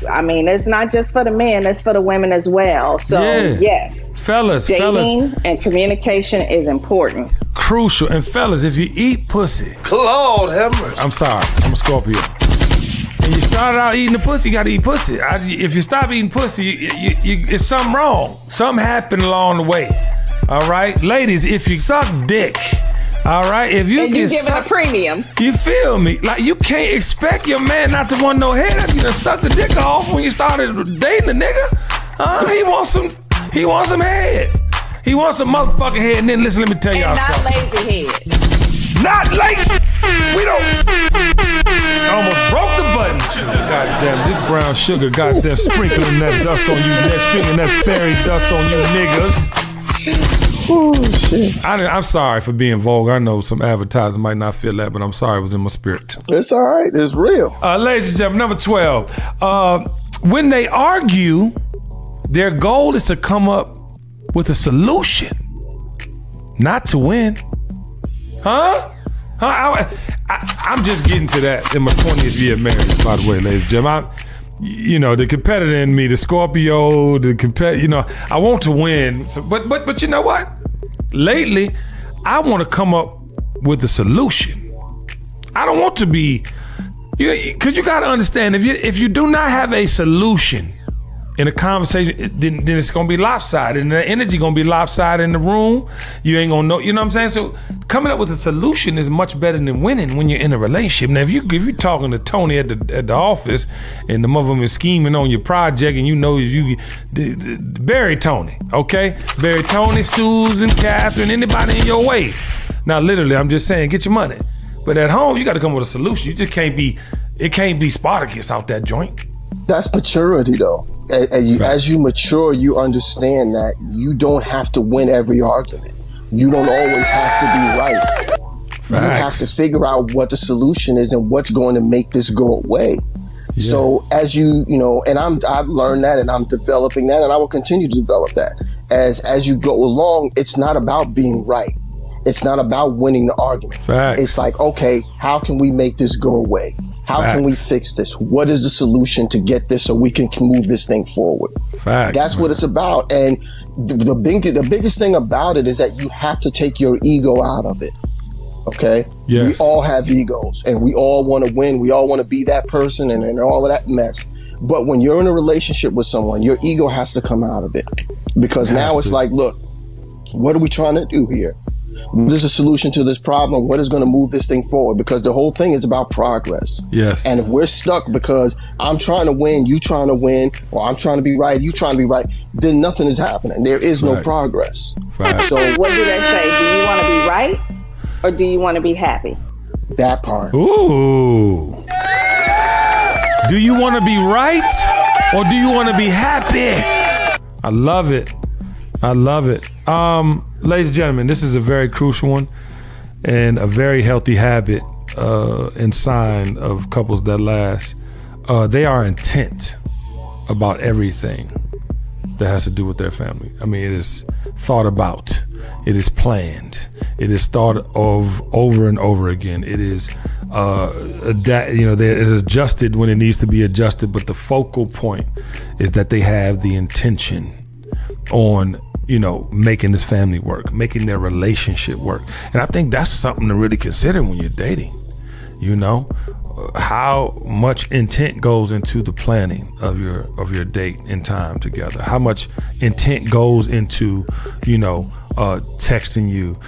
I mean, it's not just for the men, it's for the women as well. So, yes. Fellas, dating and communication is important. Crucial. And fellas, if you eat pussy, Lord have mercy. I'm sorry, I'm a Scorpio. And you started out eating the pussy, you gotta eat pussy. If you stop eating pussy, it's something wrong. Something happened along the way. All right, ladies, if you suck dick, all right, if you give it a premium, you feel me? Like, you can't expect your man not to want no head after you done sucked the dick off when you started dating the nigga. He wants some head. He wants some motherfucking head. And then listen, let me tell y'all something. Not lazy head. Not lazy. We don't. Almost broke the button. Goddamn, this brown sugar, goddamn, sprinkling that dust on you, sprinkling that fairy dust on you niggas. Oh, shit. I'm sorry for being vulgar. I know some advertisers might not feel that, but I'm sorry. It was in my spirit. It's all right. It's real. Ladies and gentlemen, number 12. When they argue, their goal is to come up with a solution. not to win. Huh? I'm just getting to that in my 20th year of marriage, by the way, ladies and gentlemen. The competitor in me, the Scorpio, I want to win. So, but you know what? Lately, I want to come up with a solution. I don't want to be, because you got to understand, if you do not have a solution in a conversation, then it's gonna be lopsided, and the energy gonna be lopsided in the room. You ain't gonna know, you know what I'm saying? So coming up with a solution is much better than winning when you're in a relationship. Now, if you're talking to Tony at the office, and the mother is scheming on your project, and you bury Tony, okay? Bury Tony, Susan, Catherine, anybody in your way. Now, literally, I'm just saying, get your money. But at home, you got to come with a solution. You just can't be Spartacus out that joint. That's maturity, though. As you mature, you understand that you don't have to win every argument. You don't always have to be right. You have to figure out what the solution is and what's going to make this go away. Yeah. So as and I've learned that, and I'm developing that, and I will continue to develop that. As you go along, it's not about being right. It's not about winning the argument. Facts. It's like, okay, how can we make this go away? How can we fix this? What is the solution to get this so we can move this thing forward? Facts, That's what it's about. And the biggest thing about it is that you have to take your ego out of it. Okay? Yes. We all have egos, and we all want to win. We all want to be that person and all of that mess. But when you're in a relationship with someone, your ego has to come out of it. Because now it's like, look, what are we trying to do here? What is the solution to this problem? What is going to move this thing forward? Because the whole thing is about progress. Yes. And if we're stuck because I'm trying to win, you trying to win, or I'm trying to be right, you trying to be right, then nothing is happening. There is no progress. Right. So what do they say? Do you want to be right, or do you want to be happy? That part. Ooh. Do you want to be right, or do you want to be happy? I love it. I love it. Ladies and gentlemen, this is a very crucial one and a very healthy habit and sign of couples that last. They are intent about everything that has to do with their family. I mean, it is thought about. It is planned. It is thought of over and over again. It is it is adjusted when it needs to be adjusted, but the focal point is that they have the intention on making this family work, making their relationship work. And I think that's something to really consider when you're dating. How much intent goes into the planning of your date and time together. How much intent goes into, texting you,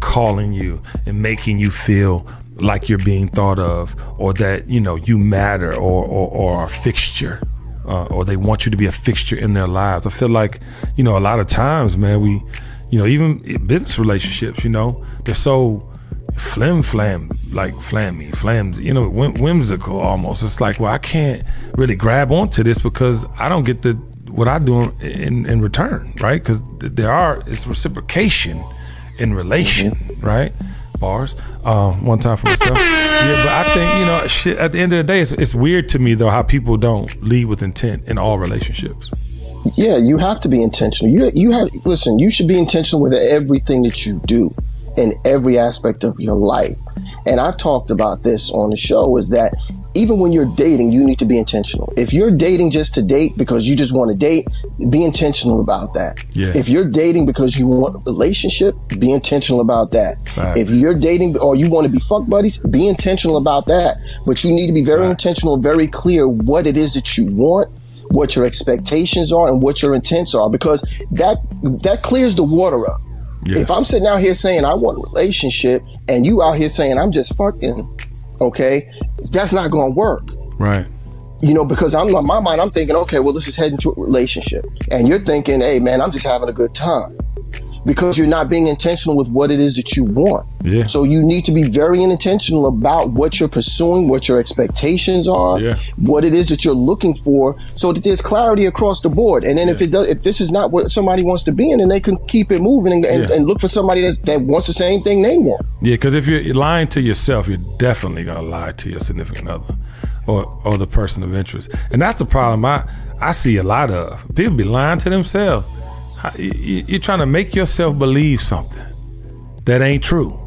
calling you, and making you feel like you're being thought of, or that, you matter, or are a fixture. Or they want you to be a fixture in their lives. I feel like, a lot of times, man, we, even business relationships, they're so flamsy, whimsical almost. It's like, well, I can't really grab onto this because I don't get what I do in return, right? Because it's reciprocation in relation, right? Bars. One time for myself. Yeah, but I think, at the end of the day, it's weird to me, though, how people don't lead with intent in all relationships. Yeah, you have to be intentional. You should be intentional with everything that you do in every aspect of your life. And I've talked about this on the show, is that even when you're dating, you need to be intentional. If you're dating just to date because you just want to date, be intentional about that. Yeah. If you're dating because you want a relationship, be intentional about that. Right. If you're dating or you want to be fuck buddies, be intentional about that. But you need to be very intentional, very clear what it is that you want, what your expectations are, and what your intents are, because that clears the water up. Yes. If I'm sitting out here saying I want a relationship and you out here saying I'm just fucking, okay, that's not going to work. Right. Because in my mind, I'm thinking, okay, well, let's just head into a relationship. And you're thinking, hey, man, I'm just having a good time. Because you're not being intentional with what it is that you want. Yeah. So you need to be very intentional about what you're pursuing, what your expectations are, what it is that you're looking for, so that there's clarity across the board. And then if this is not what somebody wants to be in, then they can keep it moving and look for somebody that wants the same thing they want. Yeah, because if you're lying to yourself, you're definitely going to lie to your significant other or the person of interest. And that's the problem I see a lot of. People be lying to themselves. You're trying to make yourself believe something, that ain't true.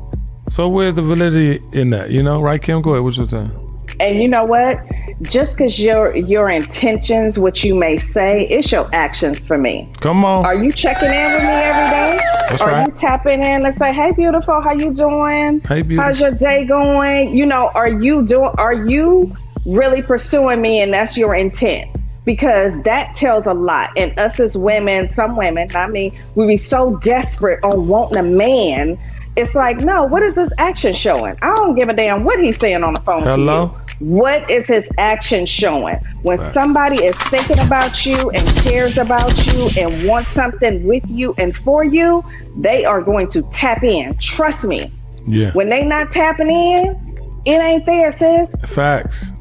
So where's the validity in that? You know, right, Kim? Go ahead. What you saying? And you know what? Just because your intentions, what you may say, it's your actions for me. Come on. Are you checking in with me every day? That's Are right. you tapping in and say, "Hey, beautiful, how you doing? Hey, beautiful. How's your day going?" You know, are you really pursuing me, and that's your intent? Because that tells a lot. And us as women, some women, not me, we be so desperate on wanting a man. It's like, no, what is his action showing? I don't give a damn what he's saying on the phone to you. What is his action showing? When somebody is thinking about you and cares about you and wants something with you and for you, they are going to tap in. Trust me. Yeah. When they not tapping in, it ain't there, sis. Facts.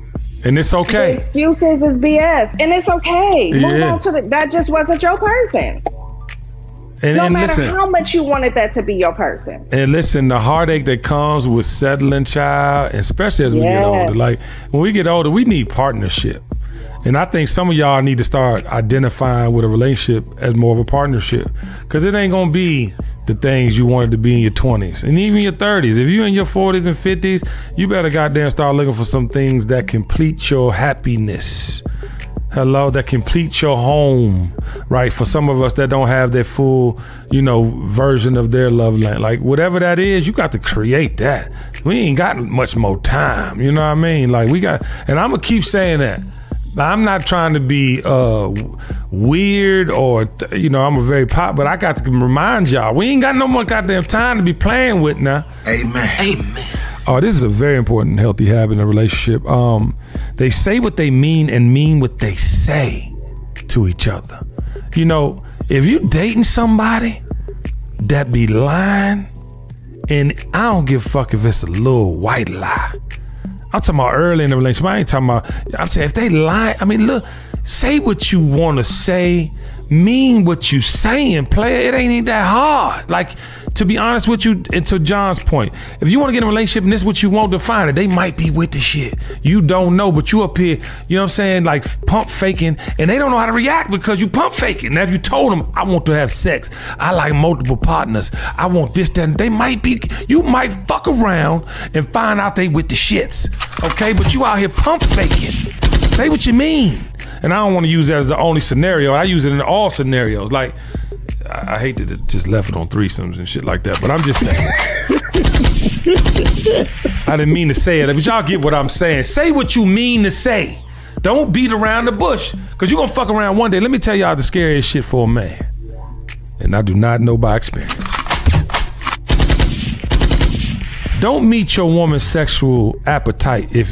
And it's okay. The excuses is BS. And it's okay. Yeah. Move on to that just wasn't your person. And no matter listen, how much you wanted that to be your person. And listen, the heartache that comes with settling, child, especially as we get older. Like, when we get older, we need partnership. And I think some of y'all need to start identifying with a relationship as more of a partnership. Because it ain't going to be the things you wanted to be in your 20s and even your 30s. If you're in your 40s and 50s, you better goddamn start looking for some things that complete your happiness. Hello, that completes your home, right? For some of us that don't have their full, version of their love land. Like, whatever that is, you got to create that. We ain't got much more time, you know what I mean? Like, and I'm going to keep saying that. I'm not trying to be weird or, I'm a very pop, but I got to remind y'all, we ain't got no more goddamn time to be playing with now. Amen. Amen. Oh, this is a very important healthy habit in a relationship. They say what they mean and mean what they say to each other. If you dating somebody that be lying, and I don't give a fuck if it's a little white lie. I'm talking about early in the relationship. I ain't talking about, I'm saying if they lie, look, say what you want to say, mean what you saying, player. It ain't that hard. Like, to be honest with you, and to John's point, if you want to get in a relationship and this is what you want to find it, they might be with the shit. You don't know, but you up here, you know what I'm saying, like pump faking, and they don't know how to react because you pump faking. Now, if you told them, I want to have sex, I like multiple partners, I want this, that, and you might fuck around and find out they with the shits, okay? But you out here pump faking. Say what you mean. And I don't want to use that as the only scenario. I use it in all scenarios. Like, I hate that it just left it on threesomes and shit like that, but I'm just saying. I didn't mean to say it, but y'all get what I'm saying. Say what you mean to say. Don't beat around the bush, because you're going to fuck around one day. Let me tell y'all the scariest shit for a man, and I do not know by experience. Don't meet your woman's sexual appetite if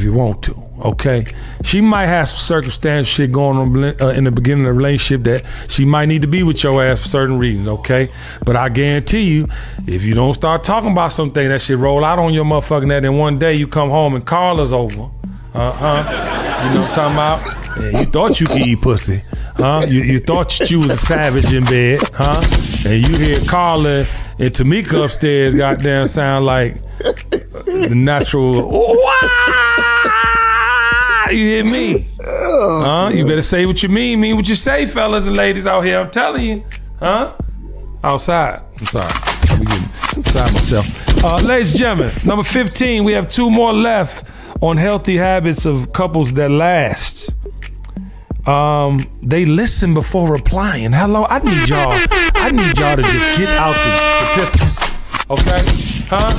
you want to, okay? She might have some circumstantial shit going on in the beginning of the relationship that she might need to be with your ass for certain reasons, okay? But I guarantee you, if you don't start talking about something, that shit roll out on your motherfucking head, and one day you come home and Carla's over, You know what I'm talking about? Yeah, you thought you could eat pussy, huh? You thought you was a savage in bed, huh? And you hear Carla and Tamika upstairs goddamn sound like the natural, you hear me? Huh? You better say what you mean what you say, fellas and ladies out here. I'm telling you, huh? Outside. I'm sorry. I'm getting beside myself. Ladies and gentlemen, number 15, we have 2 more left on healthy habits of couples that last. They listen before replying. Hello, I need y'all to just get out the pistols, okay? Huh?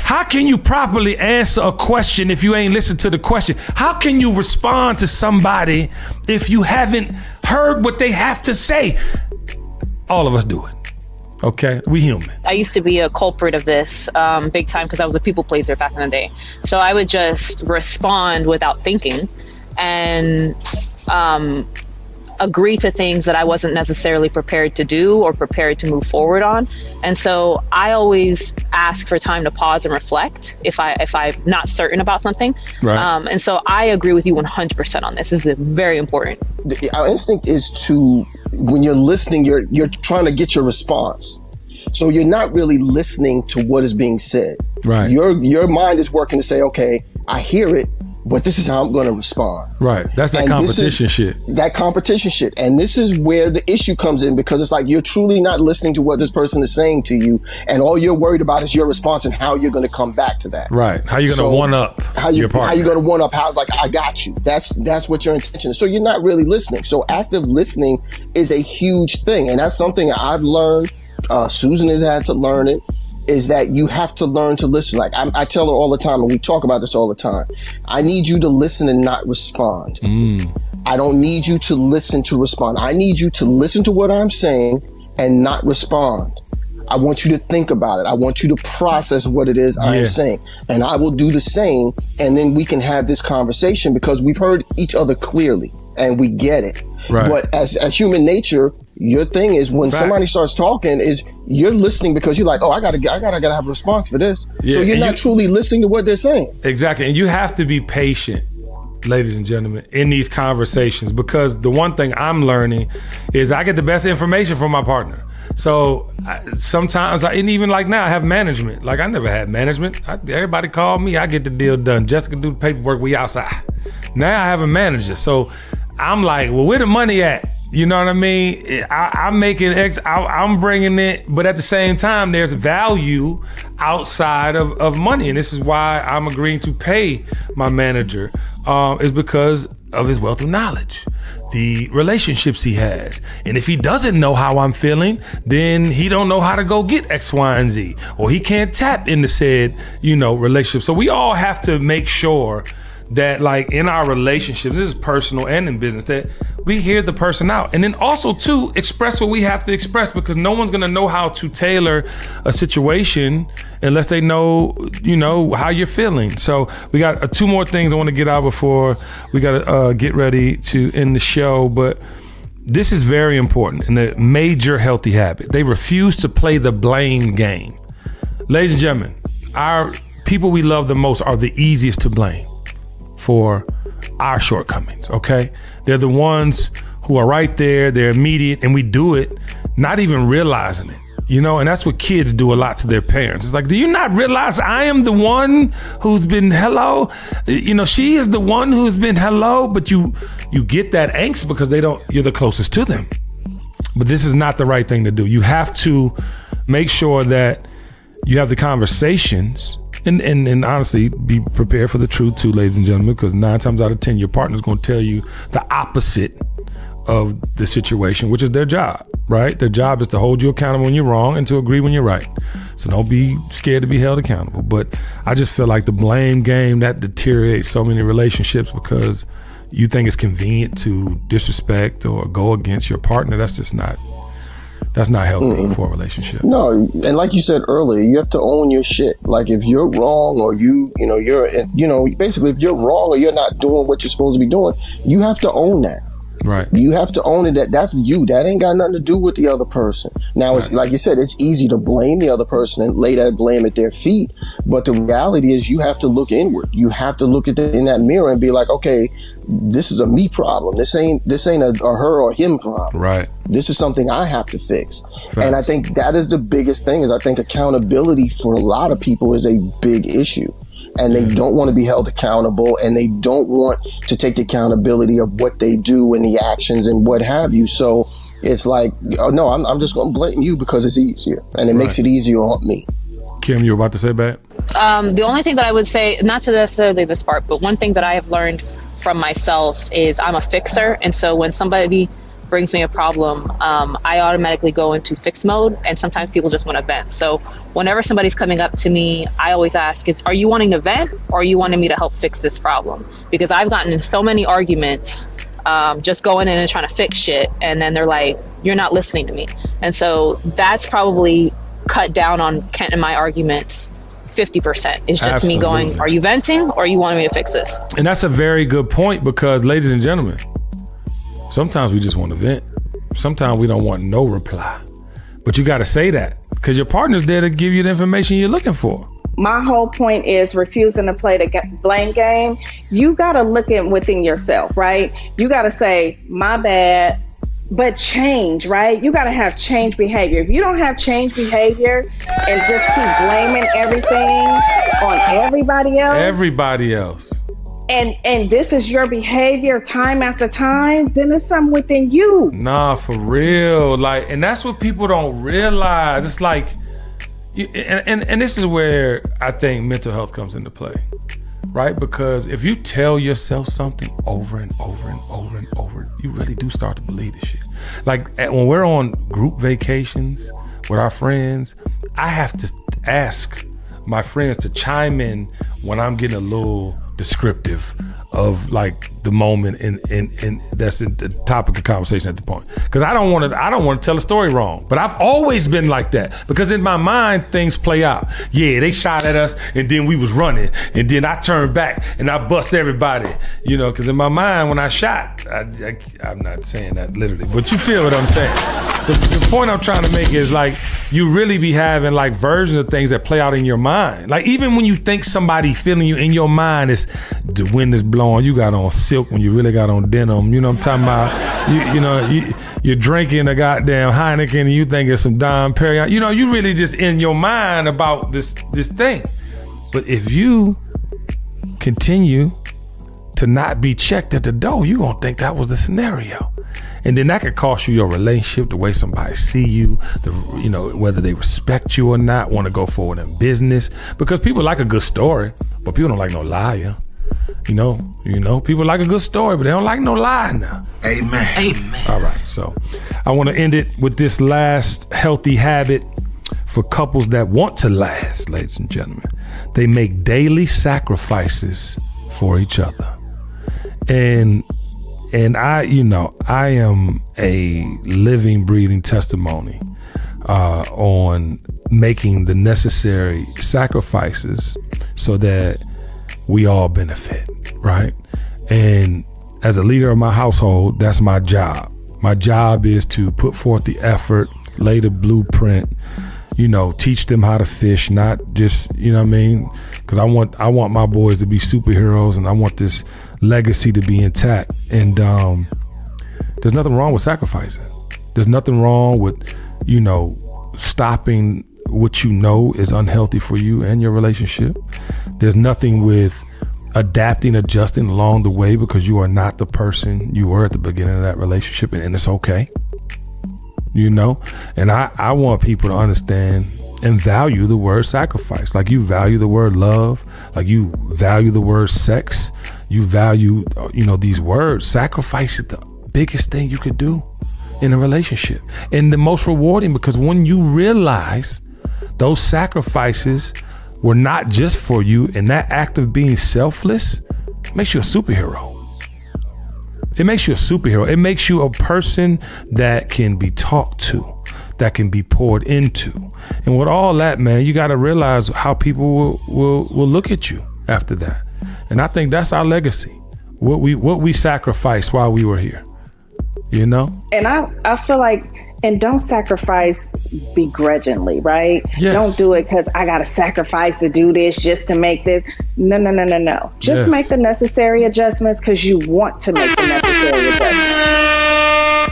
How can you properly answer a question if you ain't listened to the question? How can you respond to somebody if you haven't heard what they have to say? All of us do it. Okay, we human. I used to be a culprit of this big time because I was a people pleaser back in the day. So I would just respond without thinking and agree to things that I wasn't necessarily prepared to do or prepared to move forward on. And so I always ask for time to pause and reflect if I'm not certain about something. Right. And so I agree with you 100% on this. This is very important. Our instinct is to, when you're listening, you're trying to get your response. So you're not really listening to what is being said. Right. Your mind is working to say, okay, I hear it. but this is how I'm going to respond. Right. That's that competition shit. That competition shit. And this is where the issue comes in, because it's like you're truly not listening to what this person is saying to you, and all you're worried about is your response and how you're going to come back to that. Right. How you going to one up your partner. How you going to one up? How it's like, I got you. That's what your intention is. So you're not really listening. So active listening is a huge thing. And that's something I've learned. Susan has had to learn it. Is that you have to learn to listen. Like I tell her all the time, and we talk about this all the time. I need you to listen and not respond. I don't need you to listen to respond. I need you to listen to what I'm saying and not respond. I want you to think about it. I want you to process what it is I am saying. And I will do the same. And then we can have this conversation because we've heard each other clearly and we get it. Right. But as human nature, your thing is when somebody starts talking is you're listening because you're like, oh, I gotta have a response for this. Yeah, so you're not truly listening to what they're saying. Exactly. And you have to be patient, ladies and gentlemen, in these conversations, because the one thing I'm learning is I get the best information from my partner. So sometimes, and even like now, I have management. Like I never had management. Everybody called me, I get the deal done. Jessica do the paperwork, we outside. Now I have a manager. So I'm like, well, where the money at? You know what I mean? I'm making I'm bringing it, but at the same time, there's value outside of money. And this is why I'm agreeing to pay my manager, is because of his wealth of knowledge, the relationships he has. And if he doesn't know how I'm feeling, then he don't know how to go get X, Y, and Z, or he can't tap into said, relationship. So we all have to make sure that like in our relationships, this is personal and in business, that we hear the person out. And then also too, express what we have to express, because no one's gonna know how to tailor a situation unless they know, how you're feeling. So we got 2 more things I wanna get out before we gotta get ready to end the show. But this is very important and a major healthy habit. They refuse to play the blame game. Ladies and gentlemen, our people we love the most are the easiest to blame for our shortcomings, okay? They're the ones who are right there, they're immediate, and we do it not even realizing it, and that's what kids do a lot to their parents. It's like, do you not realize I am the one who's been hello? She is the one who's been hello, but you get that angst because you're the closest to them. But this is not the right thing to do. You have to make sure that you have the conversations and honestly be prepared for the truth too, ladies and gentlemen, because 9 times out of 10 your partner's going to tell you the opposite of the situation, which is their job, right? Their job is to hold you accountable when you're wrong and to agree when you're right. So don't be scared to be held accountable. But I just feel like the blame game, that deteriorates so many relationships because you think it's convenient to disrespect or go against your partner. That's not healthy for a relationship. No, and like you said earlier, you have to own your shit. Like if you're wrong or basically if you're wrong or you're not doing what you're supposed to be doing, you have to own that. Right. You have to own it. That's you. That ain't got nothing to do with the other person. Now, it's like you said, it's easy to blame the other person and lay that blame at their feet. But the reality is you have to look inward. You have to look in that mirror and be like, okay, this is a me problem. This ain't a her or him problem. Right. This is something I have to fix. Right. And I think that is the biggest thing, is I think accountability for a lot of people is a big issue. And they don't want to be held accountable, and they don't want to take the accountability of what they do and the actions and what have you. So it's like, oh, no, I'm just going to blame you because it's easier, and it makes it easier on me. Kim, you were about to say back? The only thing that I would say, not to necessarily this part, but one thing that I have learned from myself is I'm a fixer. And so when somebody brings me a problem, I automatically go into fix mode, and sometimes people just want to vent. So whenever somebody's coming up to me, I always ask, are you wanting to vent or are you wanting me to help fix this problem? Because I've gotten in so many arguments just going in and trying to fix shit, and then they're like, you're not listening to me. And so that's probably cut down on Kent and my arguments 50%. It's just me going, are you venting or are you wanting me to fix this? And that's a very good point, because ladies and gentlemen, sometimes we just want to vent. Sometimes we don't want no reply. But you got to say that, because your partner's there to give you the information you're looking for. My whole point is refusing to play the blame game. You got to look within yourself, right? You got to say, my bad, but change, right? You got to have change behavior. If you don't have change behavior and just keep blaming everything on everybody else. and this is your behavior time after time, then it's something within you. Nah, for real. Like, and that's what people don't realize. It's like, and this is where I think mental health comes into play, right? Because if you tell yourself something over and over and over and over, you really do start to believe this shit. Like when we're on group vacations with our friends, I have to ask my friends to chime in when I'm getting a little descriptive of like the moment and that's the topic of conversation at the point, because I don't want to tell a story wrong. But I've always been like that, because in my mind things play out. Yeah, they shot at us and then we was running and then I turned back and I bust everybody, you know, because in my mind when I shot, I'm not saying that literally, but you feel what I'm saying. The point I'm trying to make is like, you really be having like versions of things that play out in your mind. Like even when you think somebody feeling you, in your mind, is the wind is blowing, you got on silk when you really got on denim. You know what I'm talking about? You're drinking a goddamn Heineken and you think it's some Dom Perignon. You know, you really just in your mind about this thing. But if you continue to not be checked at the door, you gonna think that was the scenario. And then that could cost you your relationship, the way somebody see you, whether they respect you or not, want to go forward in business. Because people like a good story, but people don't like no liar. You know, people like a good story, but they don't like no lie now. Amen. All right, so I want to end it with this last healthy habit for couples that want to last, ladies and gentlemen. They make daily sacrifices for each other. And I am a living, breathing testimony on making the necessary sacrifices so that we all benefit, right? And as a leader of my household, that's my job. My job is to put forth the effort, lay the blueprint, teach them how to fish, not just, you know what I mean? Because I want my boys to be superheroes, and I want this legacy to be intact. And there's nothing wrong with sacrificing. There's nothing wrong with, stopping what you know is unhealthy for you and your relationship. There's nothing with adapting, adjusting along the way, because you are not the person you were at the beginning of that relationship, and it's okay. And I want people to understand and value the word sacrifice. Like you value the word love, like you value the word sex, you value, these words. Sacrifice is the biggest thing you could do in a relationship, and the most rewarding, because when you realize those sacrifices were not just for you, and that act of being selfless makes you a superhero. It makes you a superhero. It makes you a person that can be talked to, that can be poured into. And with all that, man, you got to realize how people will look at you after that. And I think that's our legacy. What we sacrificed while we were here, And I feel like, and don't sacrifice begrudgingly, right? Yes. Don't do it because I got to sacrifice to do this just to make this. No. Just make the necessary adjustments because you want to make the necessary adjustments.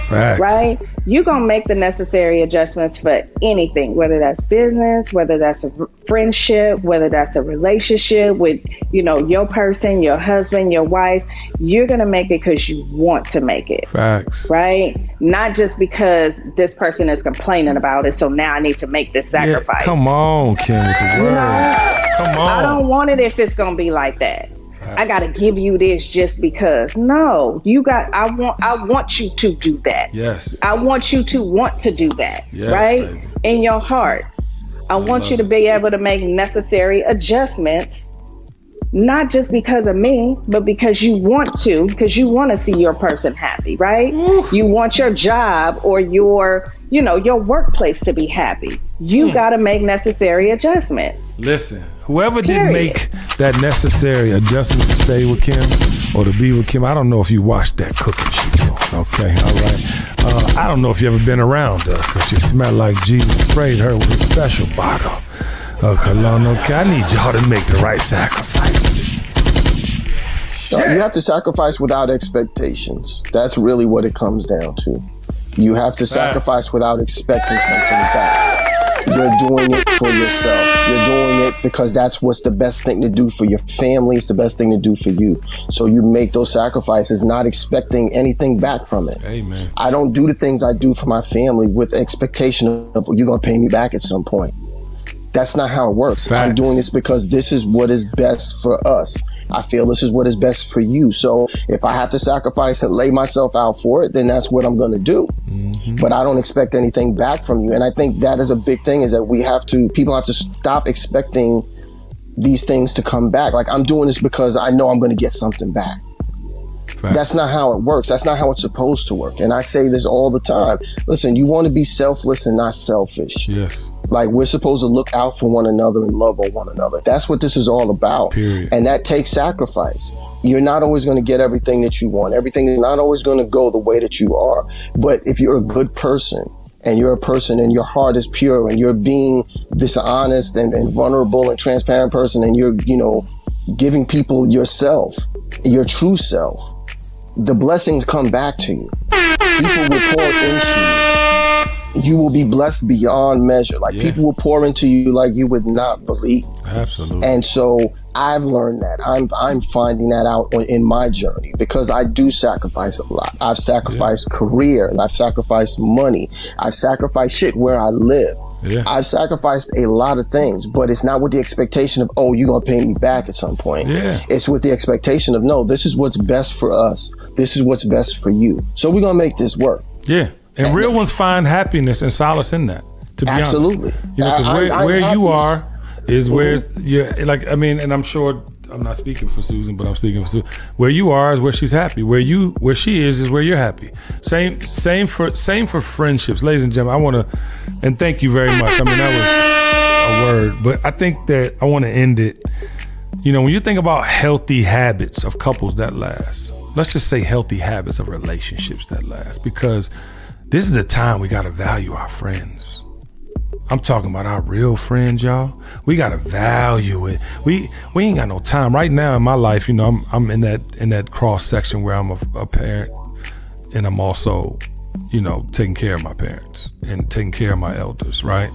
Facts. Right? You're going to make the necessary adjustments for anything, whether that's business, whether that's a friendship, whether that's a relationship with, your person, your husband, your wife. You're going to make it because you want to make it. Facts. Right? Not just because this person is complaining about it, so now I need to make this sacrifice. Yeah, come on, Kim, with the word. Come on. I don't want it if it's going to be like that. I got to give you this just because. No, I want you to do that. Yes. I want you to want to do that. Yes, right? Baby. In your heart. I want you to be able to make necessary adjustments, not just because of me, but because you want to see your person happy, right? Ooh. You want your job or your workplace to be happy. You got to make necessary adjustments. Listen, whoever didn't make that necessary adjustment to stay with Kim or to be with Kim, I don't know if you watched that cooking she doing. Okay, all right. I don't know if you ever been around her, because she smelled like Jesus sprayed her with a special bottle of cologne. Okay, I need y'all to make the right sacrifices. You have to sacrifice without expectations. That's really what it comes down to. You have to sacrifice without expecting something back. you're doing it for yourself. You're doing it because that's what's the best thing to do for your family. It's the best thing to do for you. So you make those sacrifices, not expecting anything back from it. Amen. I don't do the things I do for my family with expectation of you're going to pay me back at some point. That's not how it works. Facts. I'm doing this because this is what is best for us. I feel this is what is best for you. So if I have to sacrifice and lay myself out for it, then that's what I'm going to do. Mm-hmm. But I don't expect anything back from you. And I think that is a big thing, is that people have to stop expecting these things to come back. Like, I'm doing this because I know I'm going to get something back. Fact. That's not how it works. That's not how it's supposed to work. And I say this all the time. Listen, you want to be selfless and not selfish. Yes. Like, we're supposed to look out for one another and love on one another. That's what this is all about. Period. And that takes sacrifice. You're not always going to get everything that you want. Everything is not always going to go the way that you are. But if you're a good person, and you're a person and your heart is pure, and you're being this honest and vulnerable and transparent person, and you're, giving people yourself, your true self, the blessings come back to you. People will pour into you. You will be blessed beyond measure. Like, people will pour into you like you would not believe. Absolutely. And so I've learned that. I'm finding that out in my journey, because I do sacrifice a lot. I've sacrificed career, and I've sacrificed money. I've sacrificed shit where I live. Yeah. I've sacrificed a lot of things, but it's not with the expectation of, oh, you're going to pay me back at some point. Yeah. It's with the expectation of, no, this is what's best for us. This is what's best for you. So we're going to make this work. Yeah. And real ones find happiness and solace in that, to be absolutely honest. Because where you are is where you're, like, I mean, and I'm sure, I'm not speaking for Susan, but I'm speaking for Susan. Where you are is where she's happy. Where she is where you're happy. Same for friendships. Ladies and gentlemen, I want to, and thank you very much. I mean, that was a word, but I think that I want to end it. When you think about healthy habits of couples that last, let's just say healthy habits of relationships that last, because this is the time we got to value our friends. I'm talking about our real friends, y'all. We got to value it. We ain't got no time right now in my life. I'm in that cross section where I'm a parent, and I'm also, taking care of my parents and taking care of my elders, right?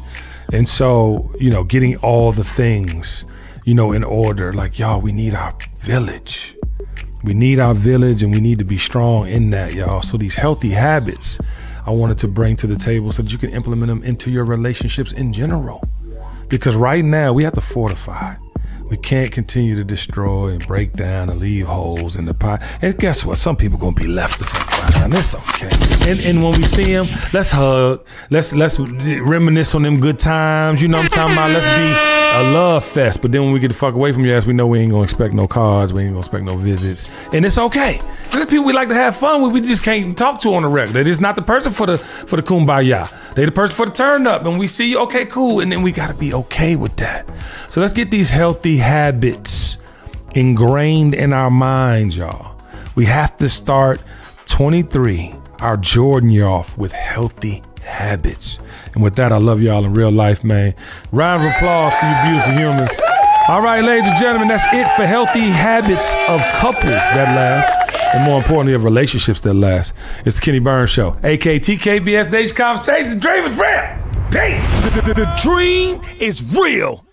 And so, getting all the things, in order. Like, y'all, we need our village. We need our village, and we need to be strong in that, y'all. So these healthy habits I wanted to bring to the table so that you can implement them into your relationships in general. Because right now we have to fortify. We can't continue to destroy and break down and leave holes in the pie. And guess what? Some people gonna be left the fuck behind. It's okay. And when we see them, let's hug. Let's reminisce on them good times. You know what I'm talking about? Let's be a love fest. But then when we get the fuck away from your ass, we know we ain't gonna expect no cards. We ain't gonna expect no visits. And it's okay. There's people we like to have fun with. We just can't talk to on the record. They're just not the person for the kumbaya. They the person for the turn up. And we see you, okay, cool. And then we gotta be okay with that. So let's get these healthy habits ingrained in our minds, y'all. We have to start 23, our Jordan year, off with healthy habits. And with that, I love y'all in real life, man. Round of applause for you beautiful humans. All right, ladies and gentlemen, that's it for healthy habits of couples that last, and more importantly, of relationships that last. It's the Kenny Burns Show, aka TKBS Nation Conversations. The dream is real. Peace. The dream is real.